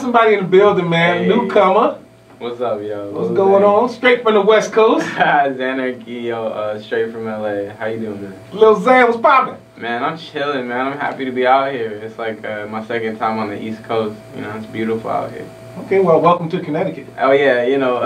Somebody in the building, man. Hey. Newcomer. What's up, yo? What's going on? Straight from the West Coast. Xanarchy, yo, straight from LA. How you doing, man? Lil Xan, what's poppin'? Man, I'm chilling, man. I'm happy to be out here. It's like my second time on the East Coast. You know, it's beautiful out here. Okay, well, welcome to Connecticut. Oh yeah, you know,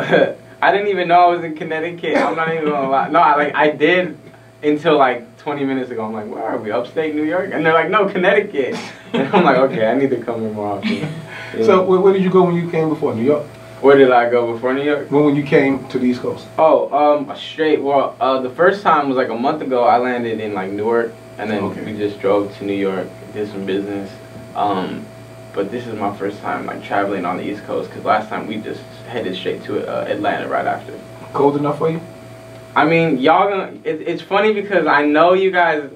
I didn't even know I was in Connecticut. I'm not even gonna lie. No, I did until like 20 minutes ago. I'm like, where are we? Upstate New York? And they're like, no, Connecticut. And I'm like, okay, I need to come here more often. Yeah. So, where did you go when you came before? New York? Where did I go before New York? When you came to the East Coast? Oh, the first time was like a month ago. I landed in like Newark, and then we just drove to New York, did some business. But this is my first time like traveling on the East Coast, because last time we just headed straight to Atlanta right after. Cold enough for you? I mean, y'all gonna. It's funny because I know you guys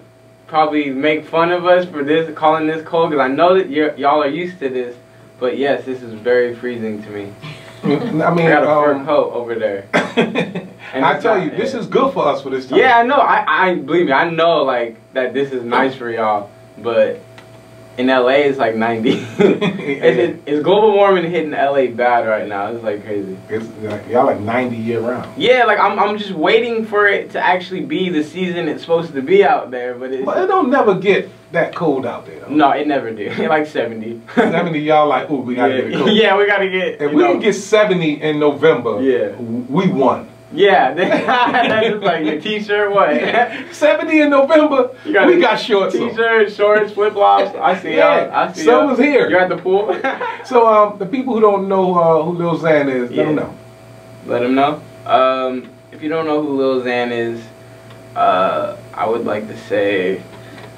probably make fun of us for this, calling this cold, because I know that y'all are used to this. But yes, this is very freezing to me. I mean, I got a fur coat over there. And I tell you, this is good for us for this time. Yeah, I know. I believe me. I know like that this is nice for y'all, but in LA it's like 90. It's global warming hitting LA bad right now. It's like crazy. It's y'all like 90 year round. Yeah, like I'm just waiting for it to actually be the season it's supposed to be out there, but it don't never get that cold out there though. No, it never do. It like 70. 70, y'all like, ooh, we gotta get it cold. Yeah, we gotta get. If we can get 70 in November, yeah, we won. Yeah, that's just like your t-shirt, what? 70 in November, we got shorts. T-shirt, shorts, flip-flops. I see y'all. I see y'all. Summer's here. You're at the pool. So the people who don't know who Lil Xan is, let them know. Let them know. If you don't know who Lil Xan is, I would like to say,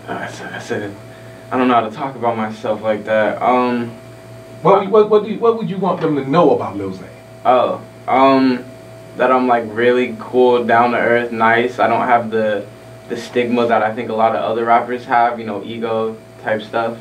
I don't know how to talk about myself like that. What would you want them to know about Lil Xan? That I'm like really cool, down to earth, nice. I don't have the stigma that I think a lot of other rappers have, you know, ego type stuff.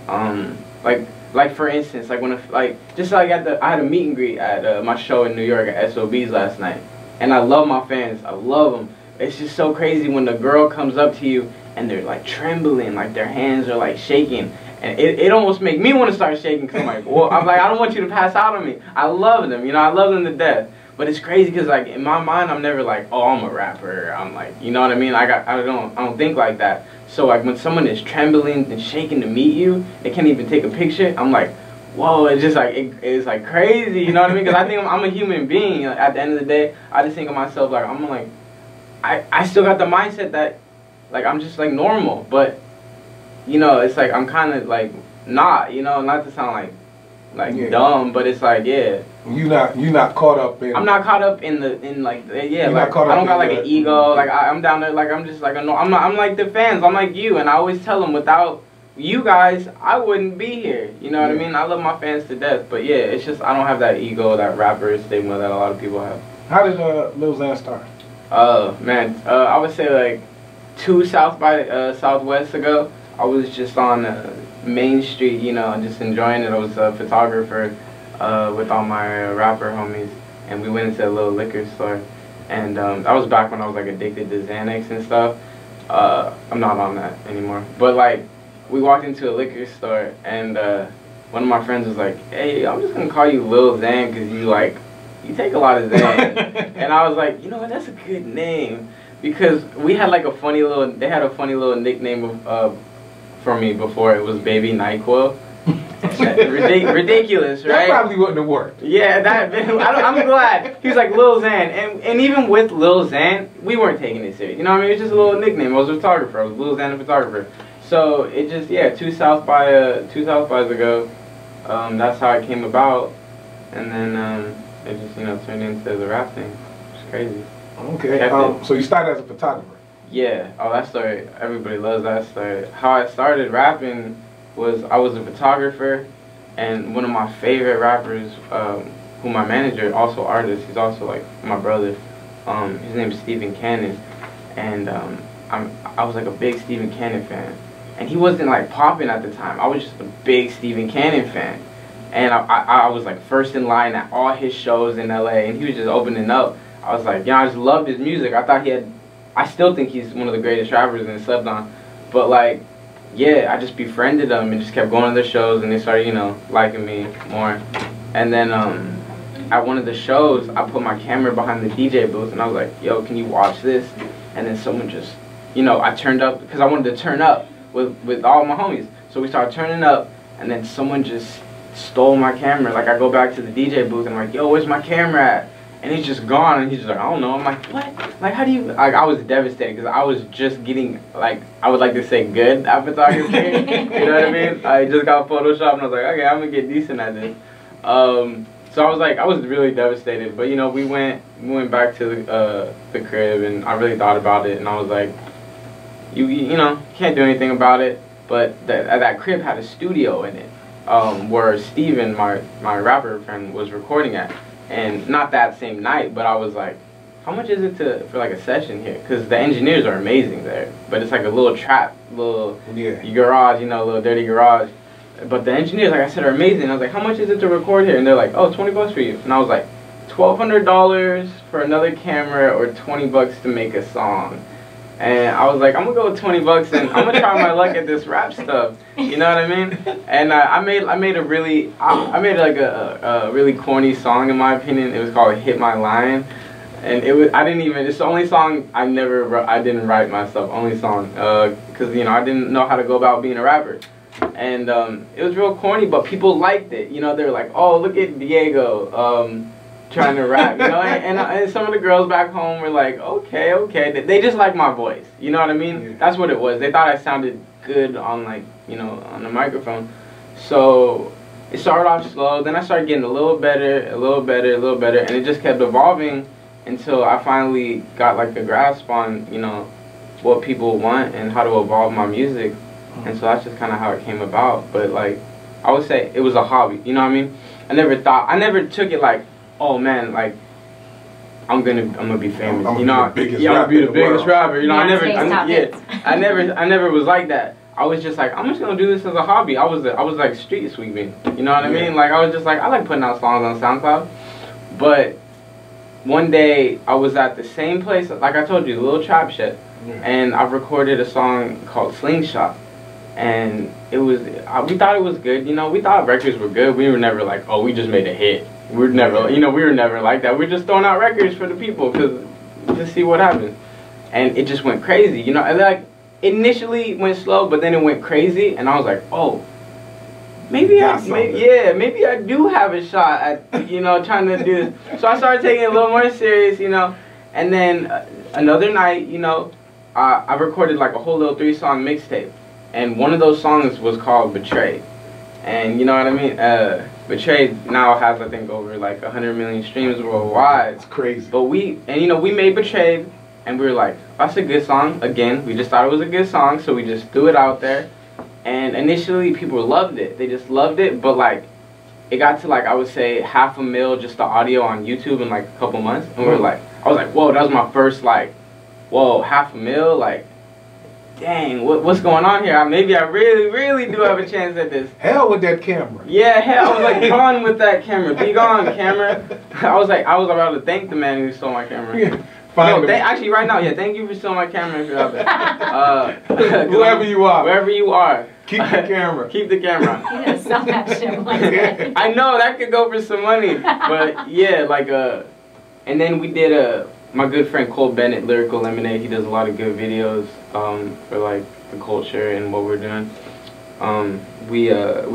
Like for instance, like I had a meet and greet at my show in New York at SOB's last night, and I love my fans. I love them. It's just so crazy when the girl comes up to you and they're like trembling, like their hands are like shaking. And it almost make me want to start shaking, because I'm like, well, I don't want you to pass out on me. I love them, you know, I love them to death. But it's crazy because like in my mind, I'm never like, oh, I'm a rapper. I'm like, you know what I mean? I don't think like that. So like when someone is trembling and shaking to meet you, they can't even take a picture. I'm like, whoa, it's just like it's like crazy, you know what I mean? Because I think I'm a human being. At the end of the day, I just think of myself like I'm like, I still got the mindset that like I'm just like normal, but you know, it's like I'm kind of like not, you know, not to sound like dumb, but it's like you not caught up in. I'm not caught up in like I don't got like an ego. Like I'm down there. Like I'm just like I'm like the fans. I'm like you, and I always tell them without you guys, I wouldn't be here. You know what I mean? I love my fans to death, but yeah, it's just I don't have that ego, that rapper stigma that a lot of people have. How did Lil Xan start? Man, I would say like 2 South by Southwest ago. I was just on Main Street, you know, just enjoying it. I was a photographer with all my rapper homies, and we went into a little liquor store. And that was back when I was like addicted to Xanax and stuff. I'm not on that anymore. But like, we walked into a liquor store, and one of my friends was like, "Hey, I'm just gonna call you Lil Xan because you take a lot of Xan." And I was like, you know what, that's a good name, because we had like they had a funny little nickname for me before. It was Baby NyQuil. Ridiculous, right? That probably wouldn't have worked. Yeah, I'm glad. He was like Lil Xan, and even with Lil Xan, we weren't taking it serious. You know what I mean? It was just a little nickname. I was a photographer. I was Lil Xan, the photographer. So it just 2 South bys ago. That's how it came about, and then it just turned into the rap thing. It's crazy. Okay. So you started as a photographer. Yeah. Oh, that story. Everybody loves that story. How I started rapping was I was a photographer, and one of my favorite rappers, who my manager, also artist, he's also like my brother. His name's Stephen Cannon, and I was like a big Stephen Cannon fan, and he wasn't like popping at the time. I was just a big Stephen Cannon fan, and I was like first in line at all his shows in LA, and he was just opening up. I was like, I just loved his music. I thought I still think he's one of the greatest rappers and slept on, but like yeah, I just befriended them and just kept going to their shows, and they started, you know, liking me more. And then at one of the shows, I put my camera behind the DJ booth, and I was like, yo, can you watch this? And then someone just, you know, I turned up, because I wanted to turn up with all my homies. So we started turning up, and then someone just stole my camera. Like, I go back to the DJ booth, and I'm like, yo, where's my camera at? And he's just gone, and he's just like, I don't know. I'm like, what? Like, how do you, like, I was devastated, because I was just getting, like, I would like to say good at photography. You know what I mean? I just got Photoshop, and I was like, okay, I'm going to get decent at this. So I was like, I was really devastated. But, you know, we went back to the crib, and I really thought about it, and I was like, you know, can't do anything about it. But that crib had a studio in it, where Steven, my rapper friend, was recording at. And not that same night, but I was like, how much is it for like a session here? Because the engineers are amazing there, but it's like a little trap, little garage, you know, a little dirty garage. But the engineers, like I said, are amazing. I was like, how much is it to record here? And they're like, oh, $20 for you. And I was like, $1,200 for another camera, or $20 to make a song. And I was like, I'm gonna go with $20 and I'm gonna try my luck at this rap stuff. You know what I mean? And I made like a really corny song, in my opinion. It was called "Hit My Line," and it's the only song I didn't write myself. Only song, because you know I didn't know how to go about being a rapper. And it was real corny, but people liked it. You know, they were like, oh, look at Diego. Trying to rap, you know, and some of the girls back home were like, okay, they just like my voice, you know what I mean? Yeah. That's what it was. They thought I sounded good on, like, you know, on the microphone. So it started off slow, then I started getting a little better, and it just kept evolving until I finally got like a grasp on, you know, what people want and how to evolve my music. And so that's just kind of how it came about. But like, I would say it was a hobby, you know what I mean? I never took it like, oh man, like I'm gonna be famous. I'm gonna be the biggest rapper. You know, I never was like that. I was just like, I'm just gonna do this as a hobby. I was like street sweeping. You know what I mean? Like I was just like, I like putting out songs on SoundCloud. But one day I was at the same place, like I told you, the little trap shit, and I recorded a song called Slingshot. And we thought it was good. You know, we thought records were good. We were never like, oh, we just made a hit. We were never like that. We're just throwing out records for the people to see what happens. And it just went crazy, you know. And like initially went slow, but then it went crazy, and I was like, oh, maybe I do have a shot at, you know, trying to do this. So I started taking it a little more serious, you know. And then another night, you know, I recorded like a whole little 3-song mixtape, and one of those songs was called Betrayed. And you know what I mean? Betrayed now has, I think, over like 100 million streams worldwide. It's crazy. But we made Betrayed, and we were like, that's a good song. Again, we just thought it was a good song, so we just threw it out there. And initially, people loved it. They just loved it, but like, it got to like, I would say, 500,000 just the audio on YouTube in like a couple months. And we were like, I was like, whoa, that was my first like, whoa, 500,000, like, dang, what's going on here? Maybe I really do have a chance at this. Hell with that camera. Yeah, hell, I was like, gone with that camera. Be gone, camera. I was about to thank the man who stole my camera. Yeah, actually, right now, thank you for stealing my camera if you're out there. Whoever you are. Wherever you are. Keep the camera. Keep the camera. You're going to sell that shit one day. I know, that could go for some money. But, yeah, like, and then we did my good friend Cole Bennett, Lyrical Lemonade, he does a lot of good videos for like the culture and what we're doing. We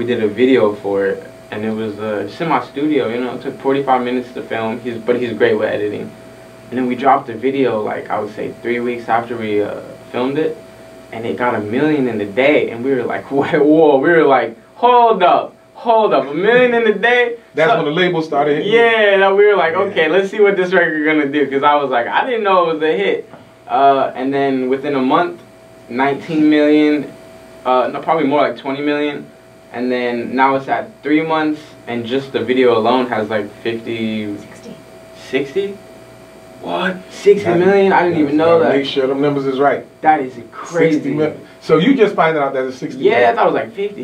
did a video for it, and it was just in my studio, you know. It took 45 minutes to film, but he's great with editing. And then we dropped the video like, I would say 3 weeks after we filmed it, and it got 1 million in a day, and we were like, whoa, we were like, hold up, 1 million in a day? That's when the label started hitting. Yeah, we were like, okay, let's see what this record gonna do, because I was like, I didn't know it was a hit. And then within a month, 19 million, no, probably more like 20 million. And then now it's at 3 months, and just the video alone has like 60? What? 60 million? I didn't even know that. Make sure them numbers is right. That is crazy. 60 million. So you just finding out that it's 60 million? Yeah, I thought it was like 50.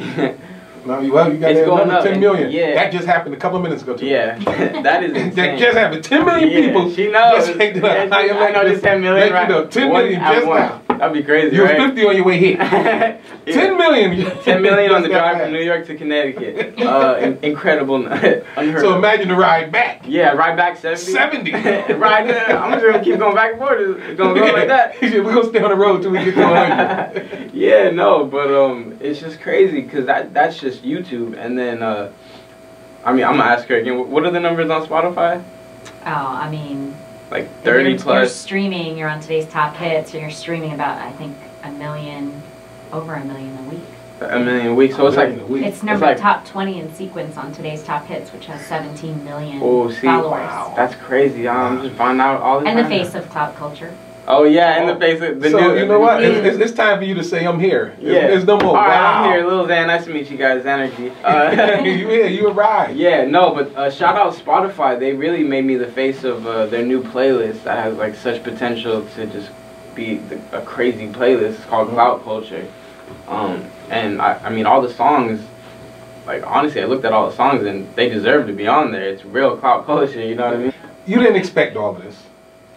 No, well, you got another 10 million. Yeah. That just happened a couple of minutes ago, too. Yeah, that is insane. That just happened. 10 million people. She knows. Just I know this 10 million, right? You know, 10 million just now. That'd be crazy, You're right? 50 on your way here. 10 million. 10 million on the drive from New York to Connecticut. Incredible. Unheard so of. Imagine the ride back. Yeah, ride back 70. Right there. I'm just going to keep going back and forth. It's going to go like that. We're going to stay on the road till we get to 100. Yeah, no, but it's just crazy because that's just YouTube. And then, I mean, I'm going to ask her again, what are the numbers on Spotify? Oh, I mean... Like 30 plus. You're streaming, you're on today's top hits, and you're streaming about, I think, over a million a week. A million a week, so it's like... It's number like, top 20 in sequence on today's top hits, which has 17 million followers. Wow. That's crazy. I'm just finding out all the time. In the face of clout culture. Oh, yeah, in the face of the new... So, you know what? It's time for you to say, I'm here. Yeah. There's no more. All right, I'm here. Lil Xan, nice to meet you guys. Energy. You arrived. Yeah, no, but shout out Spotify. They really made me the face of their new playlist that has, like, such potential to just be a crazy playlist. It's called Clout Culture. And, I mean, all the songs... Like, honestly, I looked at all the songs, and they deserve to be on there. It's real clout culture, you know what I mean? You didn't expect all of this.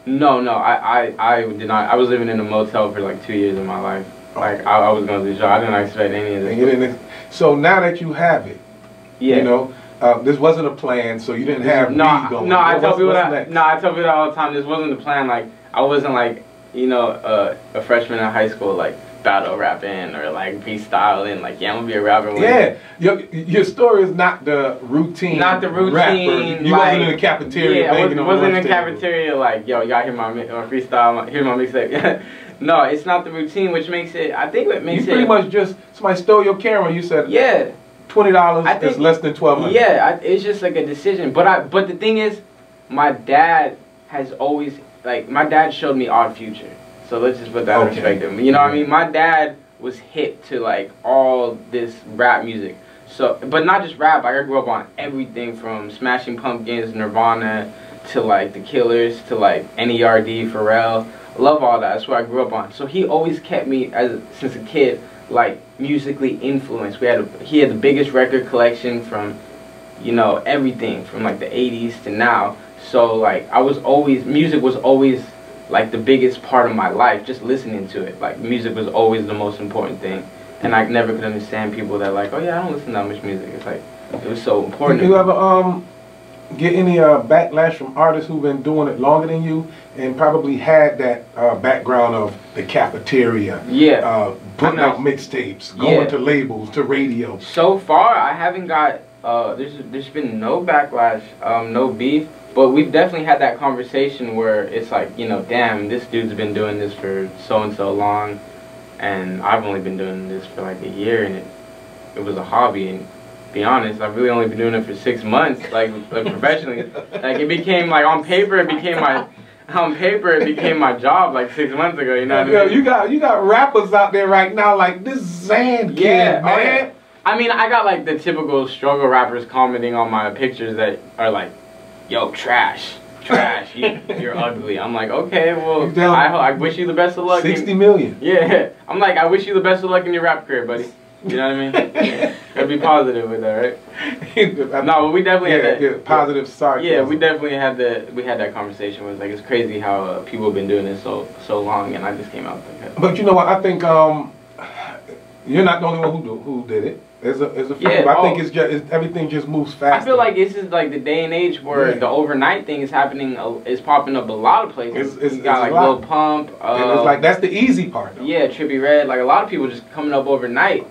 No, I did not. I was living in a motel for like 2 years of my life. Like I was going to do the show. I didn't expect any of this. So now that you have it, you know, this wasn't a plan. So you didn't have going. I tell people that all the time. This wasn't the plan. Like I wasn't like a freshman in high school like battle rapping or like freestyling. Like I'm gonna be a rapper. Yeah, your story is not the routine. Not the routine. Rapper. You wasn't in the cafeteria. Yeah, I wasn't in the cafeteria. Like yo, y'all hear my freestyle. Hear my mixtape. No, it's not the routine, which makes it. I think what makes it. You pretty much just somebody stole your camera. You said $20 is less than $1,200. Yeah, it's just like a decision. But the thing is, my dad has always my dad showed me Odd Future. So let's just put that in perspective. You know what I mean? My dad was hip to like all this rap music. So, but not just rap. I grew up on everything from Smashing Pumpkins, Nirvana, to like The Killers, to like N.E.R.D., Pharrell. Love all that. That's what I grew up on. So he always kept me since a kid like musically influenced. He had the biggest record collection from, you know, everything from like the 80s to now. So like music was always like the biggest part of my life, just listening to it. Like music was always the most important thing. And I never could understand people that like, oh yeah, I don't listen to that much music. It's like, it was so important. Did you ever get any backlash from artists who've been doing it longer than you and probably had that background of the cafeteria, putting out mixtapes, going to labels, to radio? So far, I haven't got, there's been no backlash, no beef. But we've definitely had that conversation where it's like, you know, damn, this dude's been doing this for so and so long, and I've only been doing this for like a year, and it was a hobby. And to be honest, I've really only been doing it for 6 months, like professionally. Like it became like on paper, it became my job like 6 months ago. You know what I mean? You got rappers out there right now like this Xan kid, man. I mean, I got like the typical struggle rappers commenting on my pictures that are like, yo, trash, you're ugly. I'm like, okay, well, I wish you the best of luck. 60 million. Yeah, I'm like, I wish you the best of luck in your rap career, buddy. You know what I mean? Gotta be positive with that, right? No, but we definitely had that. Positive sarcasm. Yeah, we definitely had that conversation. It was like, it's crazy how people have been doing this so long, and I just came out like that. But you know what? I think you're not the only one who did it. There's a few. I think it's just everything just moves fast. I feel like this is like the day and age where the overnight thing is happening. Is popping up a lot of places. You got like Lil Pump. And it's like that's the easy part. Though. Yeah, Trippie Redd. Like a lot of people just coming up overnight.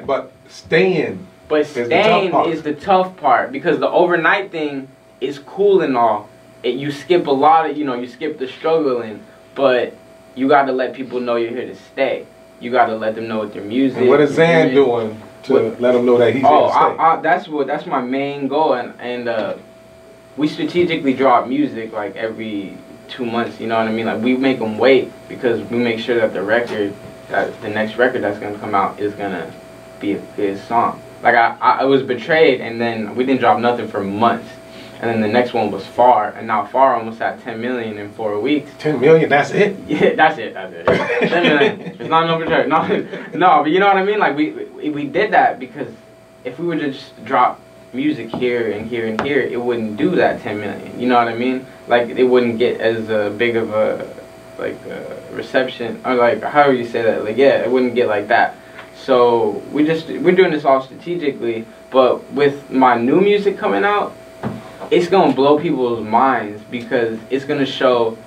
But staying. But staying is the tough part because the overnight thing is cool and all. You skip a lot of you skip the struggling, but you got to let people know you're here to stay. You got to let them know with your music. And what is Xan doing to let them know that he's here to stay? That's my main goal, and we strategically drop music like every 2 months. You know what I mean? Like we make them wait because we make sure that the next record that's gonna come out is gonna be a good song. Like I was Betrayed, and then we didn't drop nothing for months. And then the next one was Far, and now Far almost at 10 million in 4 weeks. 10 million, that's it? Yeah, that's it. 10 million. It's not no Betrayed. No, but you know what I mean? Like we did that because if we were to just drop music here and here and here, it wouldn't do that 10 million. You know what I mean? Like, it wouldn't get as big of a reception, or like however you say that. Like, yeah, it wouldn't get like that. So we're doing this all strategically. But with my new music coming out, it's gonna blow people's minds because it's gonna show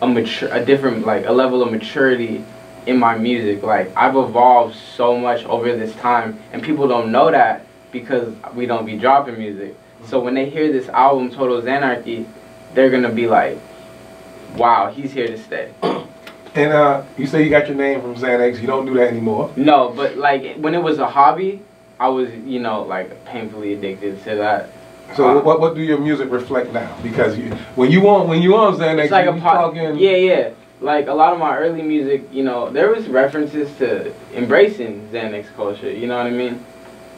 a different, like, a level of maturity in my music. Like, I've evolved so much over this time, and people don't know that because we don't be dropping music. So when they hear this album, Total Xanarchy, they're gonna be like, wow, he's here to stay. And you say you got your name from Xanax. You don't do that anymore. No, but like when it was a hobby, I was, you know, like painfully addicted to that. So what do your music reflect now? Because when you on Xanax, it's like you talking. Yeah. Like a lot of my early music, you know, there was references to embracing Xanax culture. You know what I mean?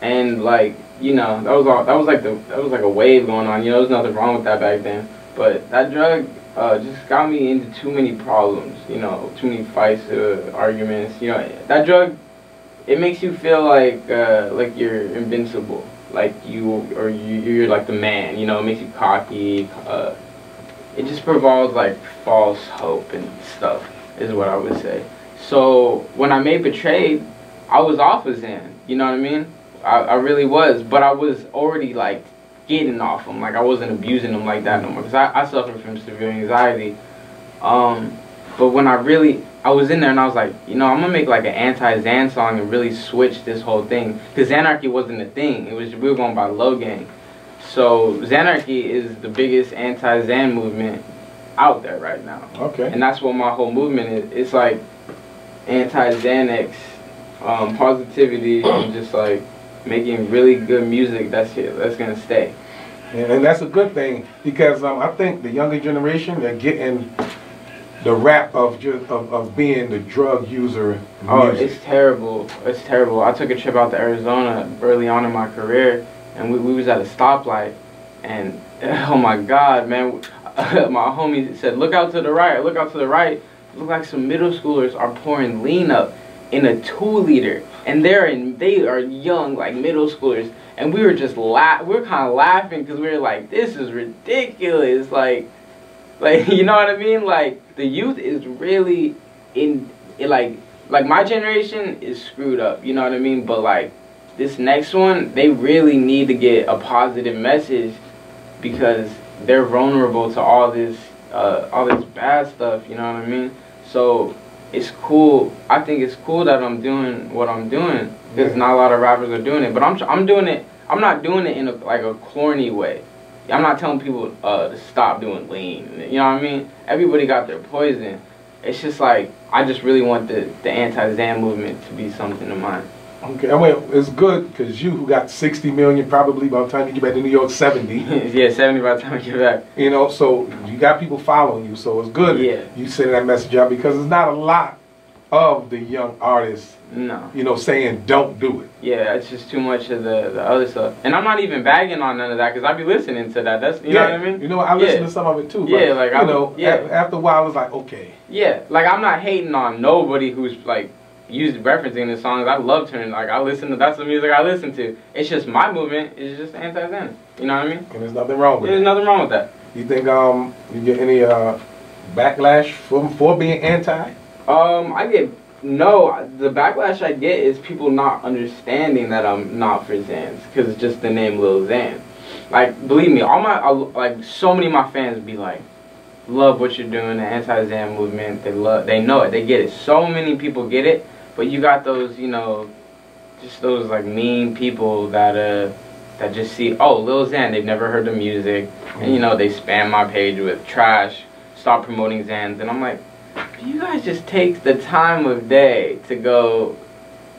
And like, you know, that was like a wave going on. You know, there's nothing wrong with that back then. But that drug just got me into too many problems. You know, too many fights, arguments. You know, that drug, it makes you feel like you're invincible. Like you're like the man, you know, it makes you cocky. It just provides like false hope and stuff, is what I would say. So when I made Betrayed, I was off of Xan, you know what I mean? I really was, but I was already like getting off them. Like I wasn't abusing them like that no more, because I suffer from severe anxiety. But when I was in there and I was like, you know, I'm gonna make like an anti-Xan song and really switch this whole thing, because Xanarchy wasn't a thing. We were going by Low Gang. So Xanarchy is the biggest anti-Xan movement out there right now. Okay. And that's what my whole movement is. It's like anti-Xanax, positivity, and just like making really good music that's gonna stay. And that's a good thing, because I think the younger generation, they're getting the rap of being the drug user music. Oh, it's terrible. It's terrible. I took a trip out to Arizona early on in my career, and we was at a stoplight, and oh my God, man, my homie said, look out to the right, look out to the right. It looked like some middle schoolers are pouring lean up in a 2-liter, and they are young, like middle schoolers, and we were just we were kind of laughing because we were like, this is ridiculous, like you know what I mean? Like the youth is really like my generation is screwed up, you know what I mean? But like this next one, they really need to get a positive message, because they're vulnerable to all this bad stuff, you know what I mean? So it's cool. I think it's cool that I'm doing what I'm doing, because not a lot of rappers are doing it. But I'm doing it. I'm not doing it in a corny way. I'm not telling people to stop doing lean. You know what I mean? Everybody got their poison. It's just like I just really want the anti-Xan movement to be something of mine. Okay, I mean, it's good, because you, who got 60 million probably by the time you get back to New York, 70. Yeah, 70 by the time I get back. You know, so you got people following you, so it's good you sending that message out, because there's not a lot of the young artists, you know, saying don't do it. Yeah, it's just too much of the other stuff. And I'm not even bagging on none of that, because I be listening to that. That's, you know what I mean? You know, I listen to some of it too. Yeah, but, like, you know, after a while, it's like, okay. Yeah, like I'm not hating on nobody who's like, used referencing the songs. I love turning, like that's the music I listen to. It's just my movement is just anti-Xan. You know what I mean? And there's nothing wrong with it. There's nothing wrong with that. You think you get any backlash for being anti? The backlash I get is people not understanding that I'm not for Xans, because it's just the name Lil Xan. Like, believe me, like so many of my fans be like, love what you're doing, the anti-Xan movement. They know it, they get it. So many people get it. But you got those, you know, just those like mean people that just see, oh, Lil Xan, they've never heard the music, and you know, they spam my page with trash, stop promoting Xans, and I'm like, you guys just take the time of day to go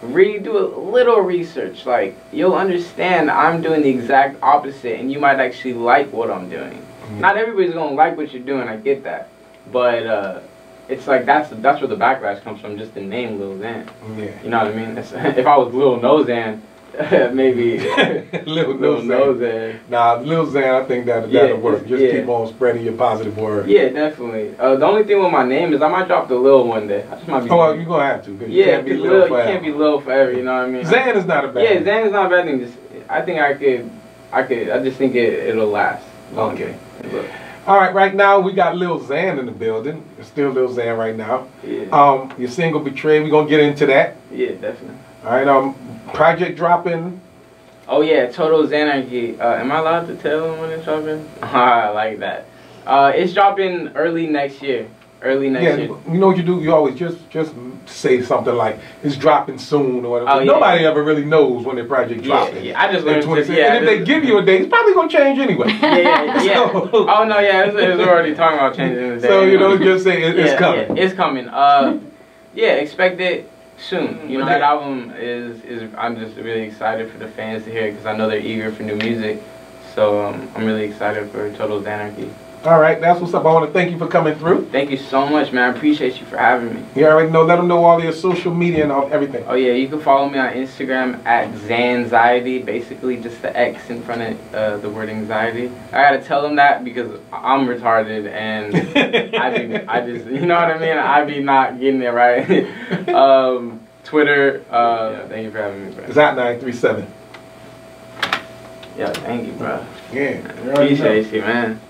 do a little research. Like, you'll understand I'm doing the exact opposite, and you might actually like what I'm doing. Not everybody's gonna like what you're doing, I get that, but it's like that's where the backlash comes from, just the name Lil Xan. Yeah. You know what I mean? If I was Lil No Xan, maybe Lil No Xan. Nah, Lil Xan, I think that'll work. Just keep on spreading your positive word. Yeah, definitely. The only thing with my name is I might drop the Lil one day. I just might be. Oh, well, you're gonna have to. You can't be Lil forever. You can't be Lil forever. You know what I mean? Xan is not a bad. Yeah, Xan is not a bad thing. I think I just think it'll last. Okay. All right, right now we got Lil Xan in the building. It's still Lil Xan right now. Yeah. Your single Betray, we're gonna get into that. Yeah, definitely. All right, project dropping. Oh yeah, Total Xanarchy. Am I allowed to tell them when it's dropping? I like that. It's dropping early next year. Early next year. You know what you do? You always just say something like it's dropping soon or whatever. Oh, yeah. Nobody ever really knows when their project dropping. Yeah, I just learned and if they give you a date, it's probably gonna change anyway. Yeah. So, oh no, yeah, it's already talking about changing the date. So you know, just say it's coming. Yeah, it's coming. Yeah, expect it soon. You know, that album is. I'm just really excited for the fans to hear it because I know they're eager for new music. So I'm really excited for Total Xanarchy. All right, that's what's up. I want to thank you for coming through. Thank you so much, man. I appreciate you for having me. You already know. Let them know all your social media and everything. Oh yeah, you can follow me on Instagram at Xanxiety. Basically, just the X in front of the word anxiety. I gotta tell them that because I'm retarded and I just you know what I mean. I be not getting it right. Twitter. Thank you for having me, bro. Xan937. Yeah, thank you, bro. Yeah. Appreciate you, man.